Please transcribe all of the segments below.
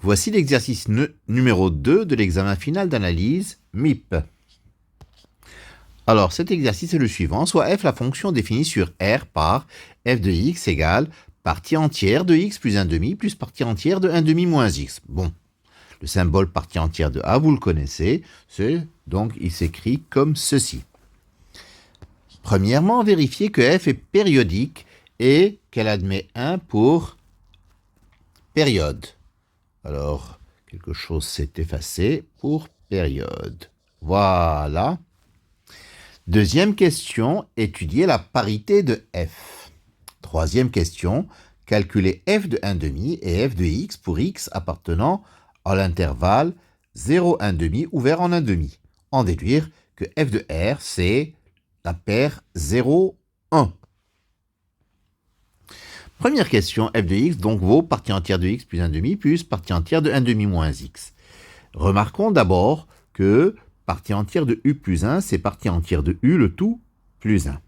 Voici l'exercice numéro 2 de l'examen final d'analyse MIP. Alors, cet exercice est le suivant. Soit f la fonction définie sur R par f de x égale partie entière de x plus 1 demi plus partie entière de 1 demi moins x. Bon, le symbole partie entière de A, vous le connaissez. Donc, il s'écrit comme ceci. Premièrement, vérifiez que f est périodique et qu'elle admet 1 pour période. Alors, quelque chose s'est effacé pour période. Voilà. Deuxième question, étudier la parité de f. Troisième question, calculer f de 1 demi et f de x pour x appartenant à l'intervalle 0, 1 demi ouvert en 1 demi. En déduire que f de r, c'est la paire 0, 1. Première question, f de x donc vaut partie entière de x plus 1 demi plus partie entière de 1 demi moins x. Remarquons d'abord que partie entière de u plus 1, c'est partie entière de u, le tout, plus 1.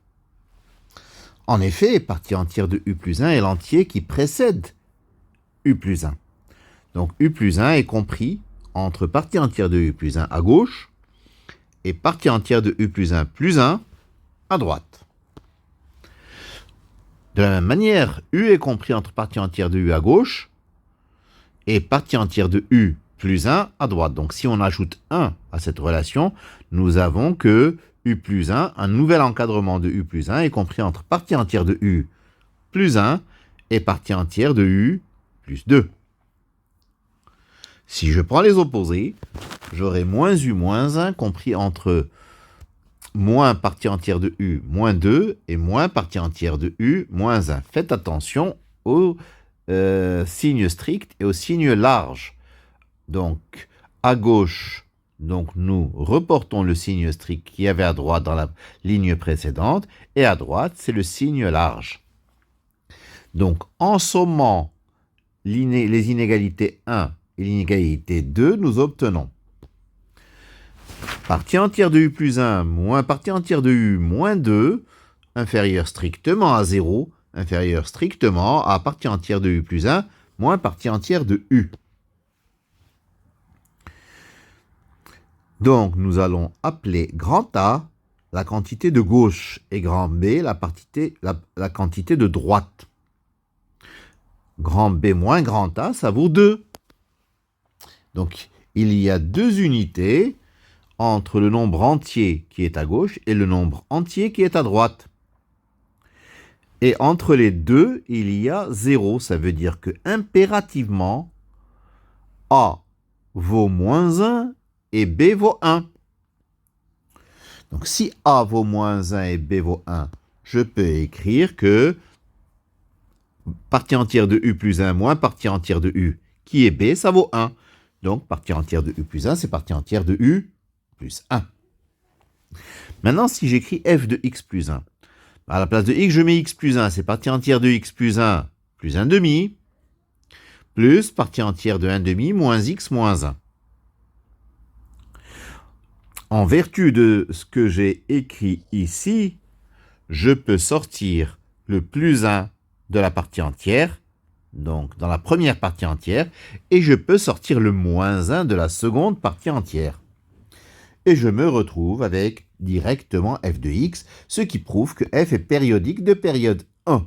En effet, partie entière de u plus 1 est l'entier qui précède u plus 1. Donc u plus 1 est compris entre partie entière de u plus 1 à gauche et partie entière de u plus 1 à droite. De la même manière, u est compris entre partie entière de u à gauche et partie entière de u plus 1 à droite. Donc si on ajoute 1 à cette relation, nous avons que u plus 1, un nouvel encadrement de u plus 1 est compris entre partie entière de u plus 1 et partie entière de u plus 2. Si je prends les opposés, j'aurai moins u moins 1 compris entre moins partie entière de u moins 2 et moins partie entière de u moins 1. Faites attention au signe strict et au signe large. Donc, à gauche, nous reportons le signe strict qu'il y avait à droite dans la ligne précédente, et à droite, c'est le signe large. Donc, en sommant les inégalités 1 et l'inégalité 2, nous obtenons partie entière de u plus 1 moins partie entière de u moins 2, inférieur strictement à 0, inférieur strictement à partie entière de u plus 1 moins partie entière de u. Donc, nous allons appeler grand A la quantité de gauche et grand B la quantité de droite. Grand B moins grand A, ça vaut 2. Donc, il y a deux unités entre le nombre entier qui est à gauche et le nombre entier qui est à droite. Et entre les deux, il y a 0. Ça veut dire que impérativement, A vaut moins 1 et B vaut 1. Donc si A vaut moins 1 et B vaut 1, je peux écrire que partie entière de u plus 1 moins partie entière de u, qui est B, ça vaut 1. Donc partie entière de u plus 1, c'est partie entière de u plus 1. Maintenant, si j'écris f de x plus 1, à la place de x, je mets x plus 1, c'est partie entière de x plus 1 demi, plus partie entière de 1 demi moins x moins 1. En vertu de ce que j'ai écrit ici, je peux sortir le plus 1 de la partie entière, donc dans la première partie entière, et je peux sortir le moins 1 de la seconde partie entière. Et je me retrouve avec directement f de x, ce qui prouve que f est périodique de période 1.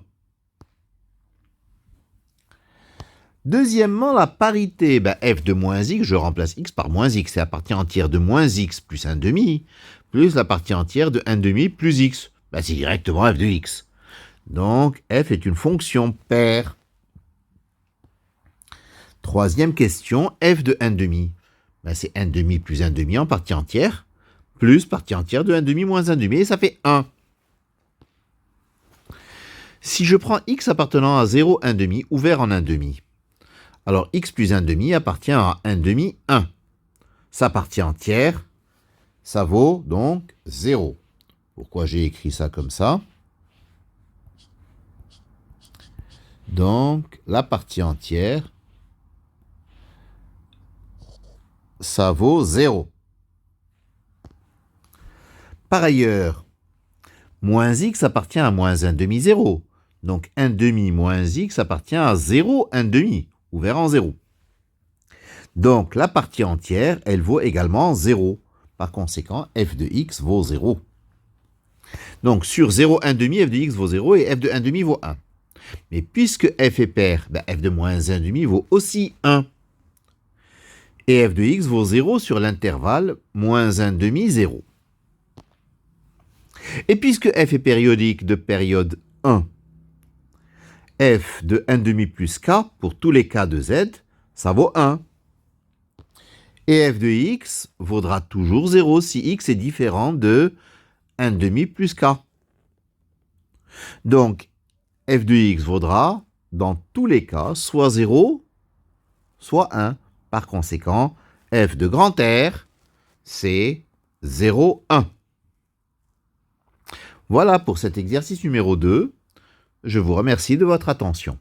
Deuxièmement, la parité, f de moins x, je remplace x par moins x, c'est la partie entière de moins x plus 1 demi, plus la partie entière de 1 demi plus x. C'est directement f de x. Donc, f est une fonction paire. Troisième question, f de 1 demi. C'est 1 demi plus 1 demi en partie entière, plus partie entière de 1 demi moins 1 demi, et ça fait 1. Si je prends x appartenant à 0, 1 demi, ouvert en 1 demi, alors x plus 1 demi appartient à 1 demi, 1. Sa partie entière, ça vaut donc 0. Pourquoi j'ai écrit ça comme ça? Donc, la partie entière, ça vaut 0. Par ailleurs, moins x appartient à moins 1 demi 0. Donc 1 demi moins x appartient à 0, 1 demi, ouvert en 0. Donc, la partie entière, elle vaut également 0. Par conséquent, f de x vaut 0. Donc, sur 0, 1 demi, f de x vaut 0 et f de 1 demi vaut 1. Mais puisque f est pair, f de moins 1 demi vaut aussi 1. Et f de x vaut 0 sur l'intervalle moins 1 demi, 0. Et puisque f est périodique de période 1, f de 1 demi plus k, pour tous les k de z, ça vaut 1. Et f de x vaudra toujours 0 si x est différent de 1 demi plus k. Donc, f de x vaudra, dans tous les cas, soit 0, soit 1. Par conséquent, f de grand R, c'est 0, 1. Voilà pour cet exercice numéro 2. Je vous remercie de votre attention.